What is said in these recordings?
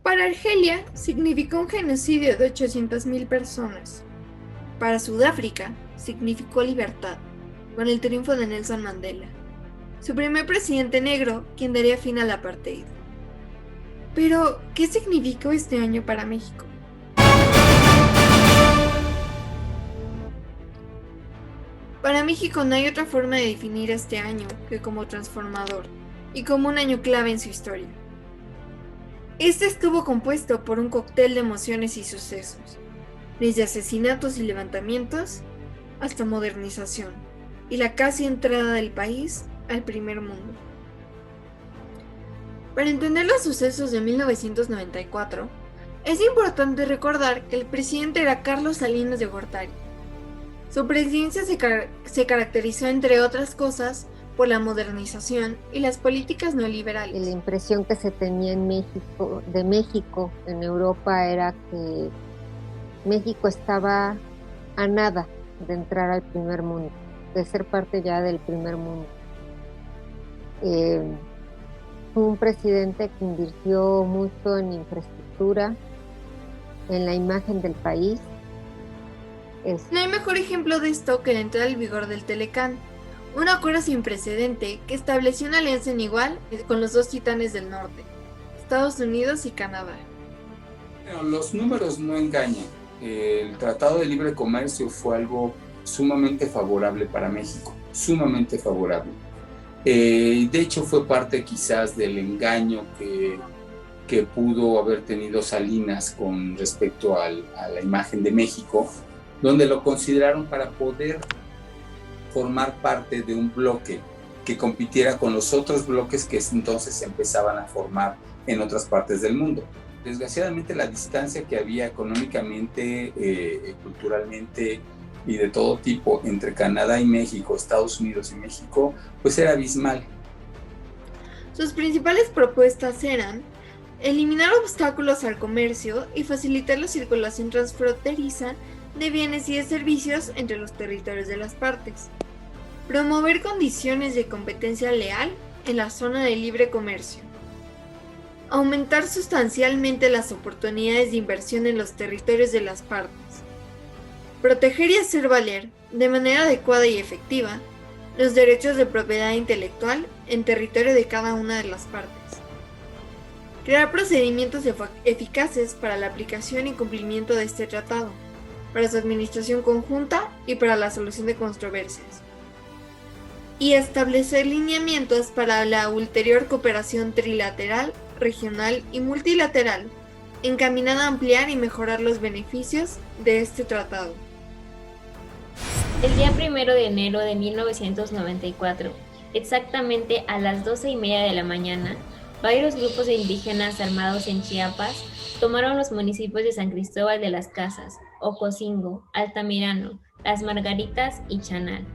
Para Argelia significó un genocidio de 800.000 personas. Para Sudáfrica significó libertad, con el triunfo de Nelson Mandela, su primer presidente negro, quien daría fin al apartheid. Pero, ¿qué significó este año para México? Para México no hay otra forma de definir este año que como transformador y como un año clave en su historia. Este estuvo compuesto por un cóctel de emociones y sucesos, desde asesinatos y levantamientos hasta modernización y la casi entrada del país al primer mundo. Para entender los sucesos de 1994, es importante recordar que el presidente era Carlos Salinas de Gortari. Su presidencia se caracterizó, entre otras cosas, por la modernización y las políticas neoliberales. La impresión que se tenía en México, de México en Europa, era que México estaba a nada de entrar al primer mundo, de ser parte ya del primer mundo. Fue un presidente que invirtió mucho en infraestructura, en la imagen del país. No hay mejor ejemplo de esto que la entrada en vigor del Telecán, un acuerdo sin precedente que estableció una alianza en igual con los dos titanes del norte, Estados Unidos y Canadá. Los números no engañan. El Tratado de Libre Comercio fue algo sumamente favorable para México, sumamente favorable. De hecho, fue parte quizás del engaño que pudo haber tenido Salinas con respecto a la imagen de México, donde lo consideraron para poder formar parte de un bloque que compitiera con los otros bloques que entonces se empezaban a formar en otras partes del mundo. Desgraciadamente, la distancia que había económicamente, culturalmente y de todo tipo entre Canadá y México, Estados Unidos y México, pues era abismal. Sus principales propuestas eran eliminar obstáculos al comercio y facilitar la circulación transfronteriza de bienes y de servicios entre los territorios de las partes, promover condiciones de competencia leal en la zona de libre comercio, aumentar sustancialmente las oportunidades de inversión en los territorios de las partes, proteger y hacer valer, de manera adecuada y efectiva, los derechos de propiedad intelectual en territorio de cada una de las partes, crear procedimientos eficaces para la aplicación y cumplimiento de este tratado, para su administración conjunta y para la solución de controversias, y establecer lineamientos para la ulterior cooperación trilateral, regional y multilateral, encaminada a ampliar y mejorar los beneficios de este tratado. El día 1 de enero de 1994, exactamente a las 12:30 de la mañana, varios grupos de indígenas armados en Chiapas tomaron los municipios de San Cristóbal de las Casas, Ocosingo, Altamirano, Las Margaritas y Chanal.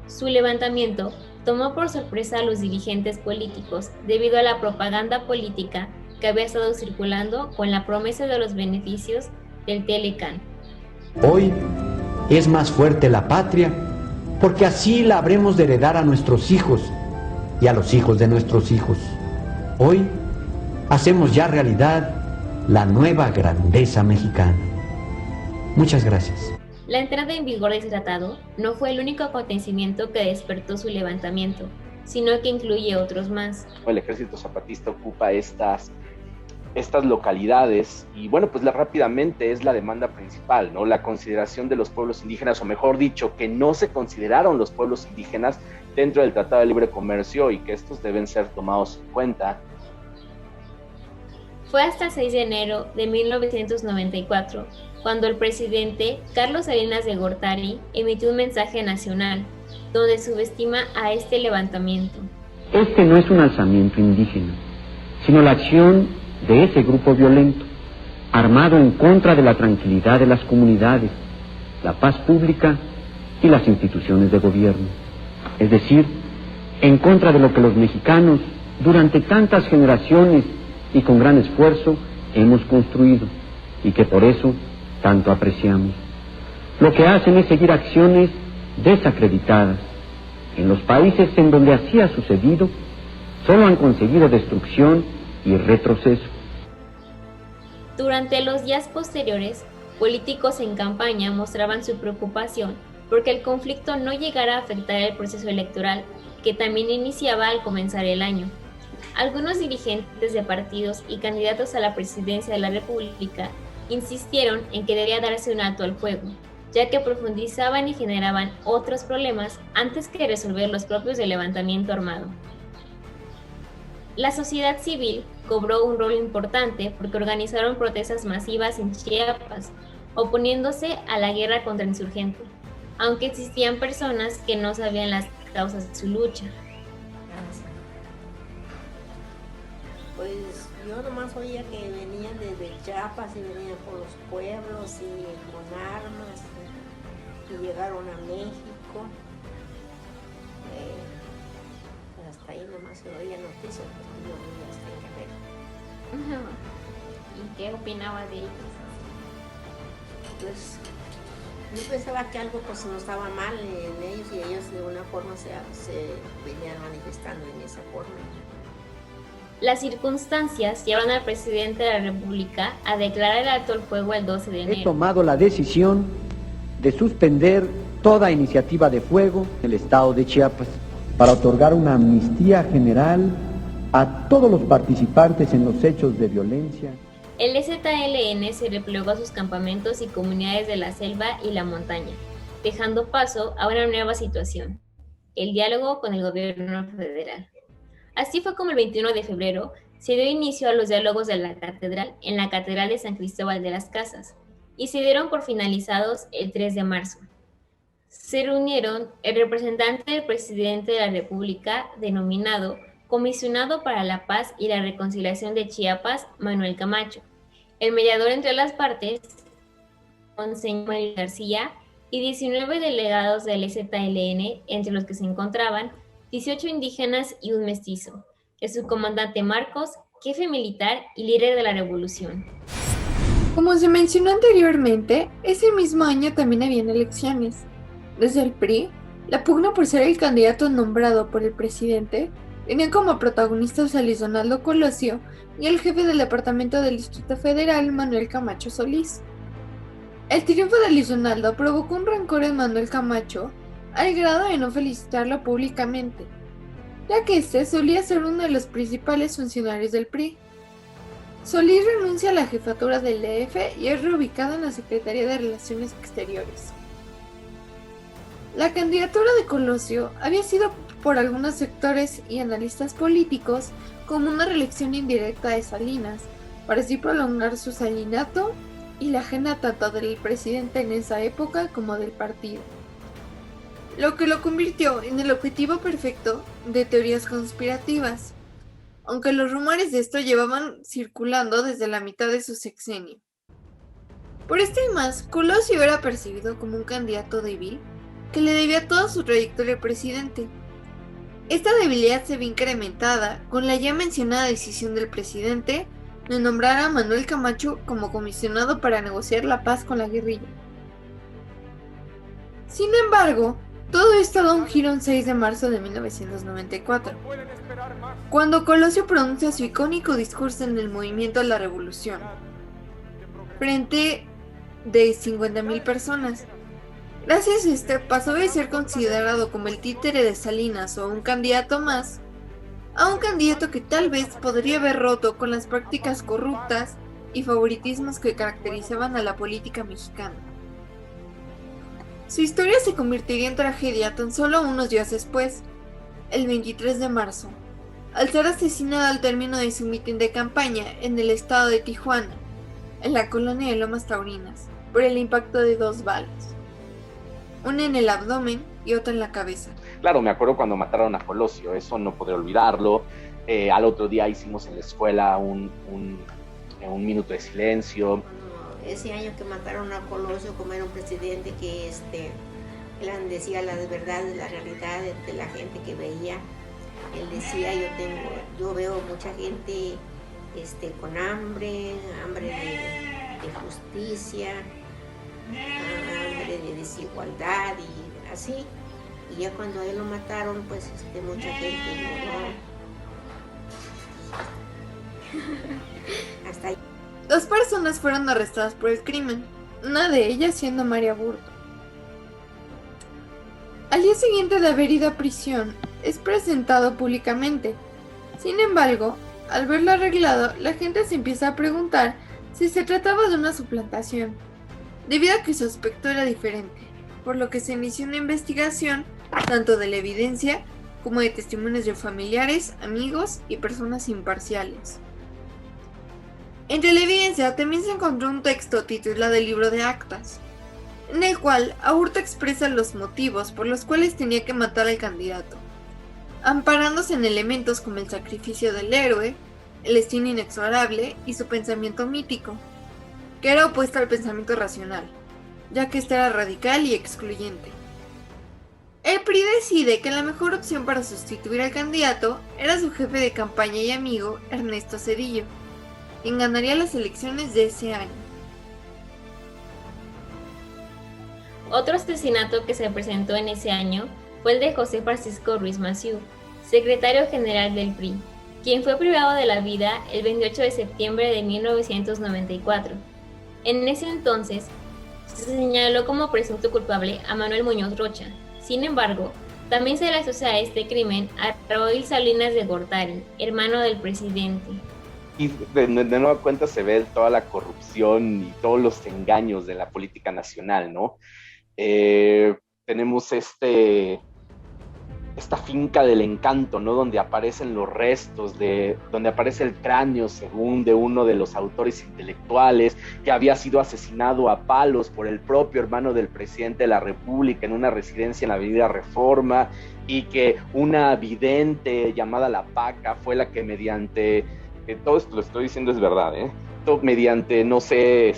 Su levantamiento tomó por sorpresa a los dirigentes políticos debido a la propaganda política que había estado circulando con la promesa de los beneficios del Telecán. Hoy es más fuerte la patria, porque así la habremos de heredar a nuestros hijos y a los hijos de nuestros hijos. Hoy hacemos ya realidad la nueva grandeza mexicana. Muchas gracias. La entrada en vigor de este tratado no fue el único acontecimiento que despertó su levantamiento, sino que incluye otros más. El Ejército Zapatista ocupa estas localidades y bueno, pues rápidamente es la demanda principal, ¿no? La consideración de los pueblos indígenas, o mejor dicho, que no se consideraron los pueblos indígenas dentro del Tratado de Libre Comercio y que estos deben ser tomados en cuenta. Fue hasta el 6 de enero de 1994 cuando el presidente Carlos Salinas de Gortari emitió un mensaje nacional donde subestima a este levantamiento. Este no es un alzamiento indígena, sino la acción de ese grupo violento, armado en contra de la tranquilidad de las comunidades, la paz pública y las instituciones de gobierno. Es decir, en contra de lo que los mexicanos, durante tantas generaciones y con gran esfuerzo, hemos construido y que por eso tanto apreciamos. Lo que hacen es seguir acciones desacreditadas. En los países en donde así ha sucedido, solo han conseguido destrucción y retroceso. Durante los días posteriores, políticos en campaña mostraban su preocupación porque el conflicto no llegara a afectar el proceso electoral, que también iniciaba al comenzar el año. Algunos dirigentes de partidos y candidatos a la presidencia de la República insistieron en que debía darse un alto al fuego, ya que profundizaban y generaban otros problemas antes que resolver los propios del levantamiento armado. La sociedad civil cobró un rol importante porque organizaron protestas masivas en Chiapas, oponiéndose a la guerra contra el insurgente, aunque existían personas que no sabían las causas de su lucha. Pues yo nomás oía que venían desde Chiapas y venían por los pueblos y con armas y llegaron a México. Hasta ahí nomás se oía noticias porque yo vivía hasta en Guerrero. ¿Y qué opinaba de ellos? Pues yo pensaba que algo pues no estaba mal en ellos y ellos de una forma se venían manifestando en esa forma. Las circunstancias llevaron al presidente de la República a declarar el alto al fuego el 12 de enero. He tomado la decisión de suspender toda iniciativa de fuego en el estado de Chiapas para otorgar una amnistía general a todos los participantes en los hechos de violencia. El EZLN se replegó a sus campamentos y comunidades de la selva y la montaña, dejando paso a una nueva situación: el diálogo con el gobierno federal. Así fue como el 21 de febrero se dio inicio a los diálogos de la catedral en la Catedral de San Cristóbal de las Casas y se dieron por finalizados el 3 de marzo. Se reunieron el representante del presidente de la República, denominado Comisionado para la Paz y la Reconciliación de Chiapas, Manuel Camacho, el mediador entre las partes, Monseñor García, y 19 delegados del EZLN, entre los que se encontraban 18 indígenas y un mestizo, el subcomandante Marcos, jefe militar y líder de la revolución. Como se mencionó anteriormente, ese mismo año también habían elecciones. Desde el PRI, la pugna por ser el candidato nombrado por el presidente tenía como protagonistas a Luis Donaldo Colosio y el jefe del Departamento del Distrito Federal, Manuel Camacho Solís. El triunfo de Luis Donaldo provocó un rencor en Manuel Camacho al grado de no felicitarlo públicamente, ya que este solía ser uno de los principales funcionarios del PRI. Solís renuncia a la jefatura del DF y es reubicado en la Secretaría de Relaciones Exteriores. La candidatura de Colosio había sido por algunos sectores y analistas políticos como una reelección indirecta de Salinas, para así prolongar su salinato y la agenda tanto del presidente en esa época como del partido, lo que lo convirtió en el objetivo perfecto de teorías conspirativas, aunque los rumores de esto llevaban circulando desde la mitad de su sexenio. Por esto y más, Colosio era percibido como un candidato débil que le debía toda su trayectoria al presidente. Esta debilidad se ve incrementada con la ya mencionada decisión del presidente de nombrar a Manuel Camacho como comisionado para negociar la paz con la guerrilla. Sin embargo, todo esto da un giro el 6 de marzo de 1994, cuando Colosio pronuncia su icónico discurso en el movimiento de la Revolución, frente de 50,000 personas. Gracias a este pasó de ser considerado como el títere de Salinas o un candidato más, a un candidato que tal vez podría haber roto con las prácticas corruptas y favoritismos que caracterizaban a la política mexicana. Su historia se convertiría en tragedia tan solo unos días después, el 23 de marzo, al ser asesinado al término de su mitin de campaña en el estado de Tijuana, en la colonia de Lomas Taurinas, por el impacto de 2 balas, una en el abdomen y otra en la cabeza. Claro, me acuerdo cuando mataron a Colosio, eso no podré olvidarlo. Al otro día hicimos en la escuela un minuto de silencio. Ese año que mataron a Colosio, como era un presidente que él decía las verdades, la realidad de la gente que veía. Él decía, yo veo mucha gente con hambre de justicia, hambre de desigualdad y así. Y ya cuando a él lo mataron, pues mucha gente lloró. Hasta ahí. 2 personas fueron arrestadas por el crimen, una de ellas siendo María Burto. Al día siguiente de haber ido a prisión, es presentado públicamente. Sin embargo, al verlo arreglado, la gente se empieza a preguntar si se trataba de una suplantación, debido a que su aspecto era diferente, por lo que se inició una investigación tanto de la evidencia como de testimonios de familiares, amigos y personas imparciales. Entre la evidencia también se encontró un texto titulado El Libro de Actas, en el cual Aburto expresa los motivos por los cuales tenía que matar al candidato, amparándose en elementos como el sacrificio del héroe, el destino inexorable y su pensamiento mítico, que era opuesto al pensamiento racional, ya que este era radical y excluyente. El PRI decide que la mejor opción para sustituir al candidato era su jefe de campaña y amigo, Ernesto Zedillo, quien ganaría las elecciones de ese año. Otro asesinato que se presentó en ese año fue el de José Francisco Ruiz Massieu, secretario general del PRI, quien fue privado de la vida el 28 de septiembre de 1994. En ese entonces, se señaló como presunto culpable a Manuel Muñoz Rocha. Sin embargo, también se le asocia a este crimen a Raúl Salinas de Gortari, hermano del presidente. Y de nueva cuenta se ve toda la corrupción y todos los engaños de la política nacional, ¿no? Tenemos esta finca del encanto, ¿no? Donde aparecen los restos, donde aparece el cráneo, según de uno de los autores intelectuales, que había sido asesinado a palos por el propio hermano del presidente de la República en una residencia en la Avenida Reforma, y que una vidente llamada La Paca fue la que mediante, todo esto lo estoy diciendo es verdad, mediante, no sé,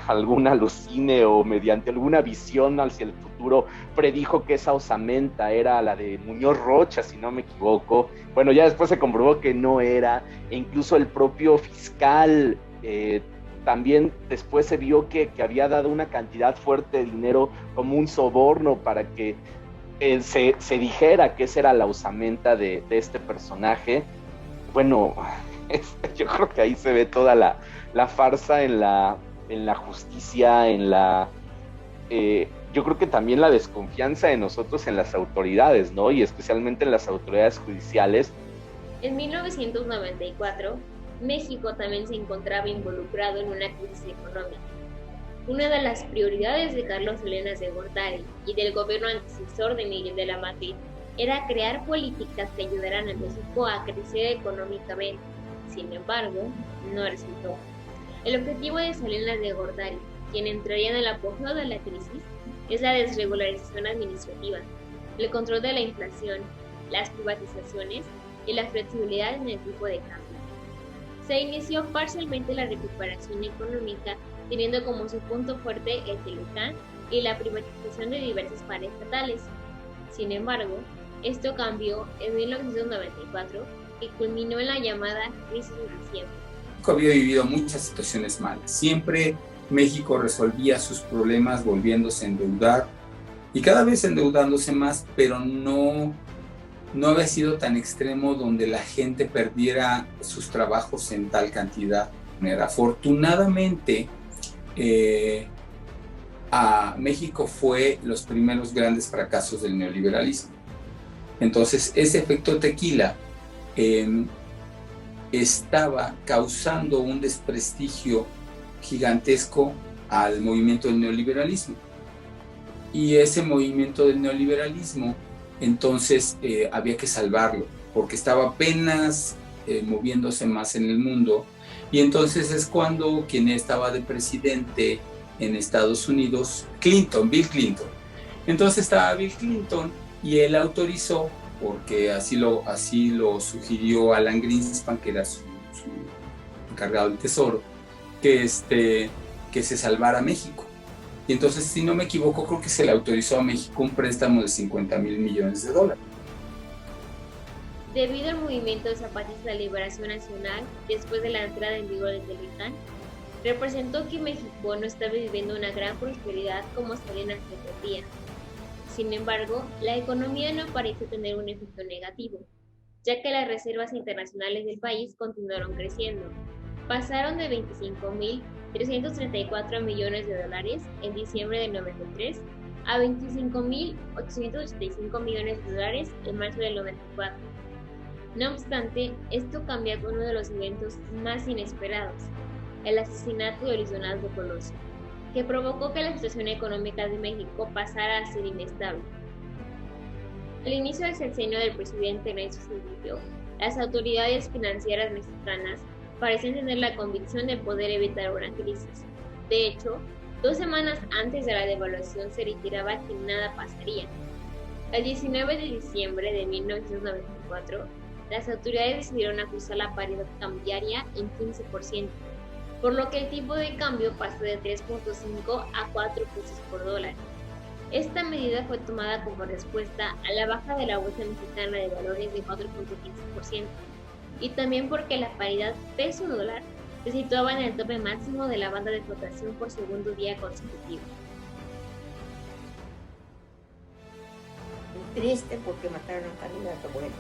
alguna alucine o mediante alguna visión hacia el futuro, predijo que esa osamenta era la de Muñoz Rocha, si no me equivoco. Bueno, ya después se comprobó que no era, e incluso el propio fiscal también después se vio que había dado una cantidad fuerte de dinero como un soborno para que se dijera que esa era la osamenta de este personaje. Bueno, yo creo que ahí se ve toda la farsa en la justicia, yo creo que también la desconfianza de nosotros en las autoridades, ¿no? Y especialmente en las autoridades judiciales. En 1994, México también se encontraba involucrado en una crisis económica. Una de las prioridades de Carlos Salinas de Gortari y del gobierno antecesor de Miguel de la Madrid era crear políticas que ayudaran a México a crecer económicamente. Sin embargo, no resultó. El objetivo de Salinas de Gortari, quien entraría en el apogeo de la crisis, es la desregularización administrativa, el control de la inflación, las privatizaciones y la flexibilidad en el tipo de cambio. Se inició parcialmente la recuperación económica, teniendo como su punto fuerte el Telecán y la privatización de diversas paraestatales. Sin embargo, esto cambió en 1994 y culminó en la llamada crisis de diciembre. México había vivido muchas situaciones malas. Siempre México resolvía sus problemas volviéndose a endeudar y cada vez endeudándose más, pero no había sido tan extremo donde la gente perdiera sus trabajos en tal cantidad. Afortunadamente, a México fue los primeros grandes fracasos del neoliberalismo. Entonces, ese efecto tequila estaba causando un desprestigio gigantesco al movimiento del neoliberalismo. Y ese movimiento del neoliberalismo, entonces había que salvarlo, porque estaba apenas moviéndose más en el mundo. Y entonces es cuando quien estaba de presidente en Estados Unidos, Bill Clinton. Entonces estaba Bill Clinton y él autorizó, porque así lo sugirió Alan Greenspan, que era su encargado del Tesoro, que se salvara México. Y entonces, si no me equivoco, creo que se le autorizó a México un préstamo de $50,000 millones. Debido al movimiento zapatista de liberación nacional, después de la entrada en vigor del Telecán, representó que México no estaba viviendo una gran prosperidad como Salinas pretendía. Sin embargo, la economía no parece tener un efecto negativo, ya que las reservas internacionales del país continuaron creciendo. pasaron de 25.334 millones de dólares en diciembre del 93 a 25.885 millones de dólares en marzo del 94. No obstante, esto cambia con uno de los eventos más inesperados, el asesinato de Luis Donaldo Colosio, que provocó que la situación económica de México pasara a ser inestable. Al inicio del sexenio del presidente Ernesto Zedillo, las autoridades financieras mexicanas parecen tener la convicción de poder evitar una crisis. De hecho, 2 semanas antes de la devaluación se reiteraba que nada pasaría. El 19 de diciembre de 1994, las autoridades decidieron ajustar la paridad cambiaria en 15%, por lo que el tipo de cambio pasó de 3.5 a 4 pesos por dólar. Esta medida fue tomada como respuesta a la baja de la Bolsa Mexicana de Valores de 4.15%, y también porque la paridad peso-dólar se situaba en el tope máximo de la banda de flotación por segundo día consecutivo. Triste porque mataron a un candidato bueno.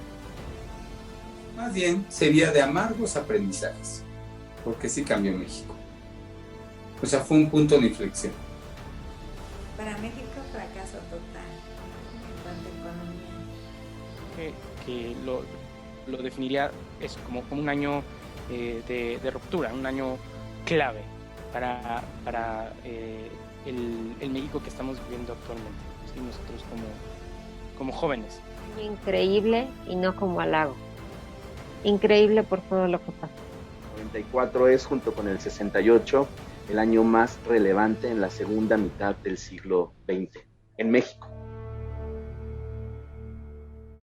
Más bien sería de amargos aprendizajes, porque sí cambió México. O sea, fue un punto de inflexión. Para México, fracaso total en cuanto a economía. Que lo definiría eso, como un año de ruptura, un año clave para el México que estamos viviendo actualmente, ¿sí? Nosotros como jóvenes. Increíble y no como halago. Increíble por todo lo que pasa. 94 es, junto con el 68, el año más relevante en la segunda mitad del siglo XX en México.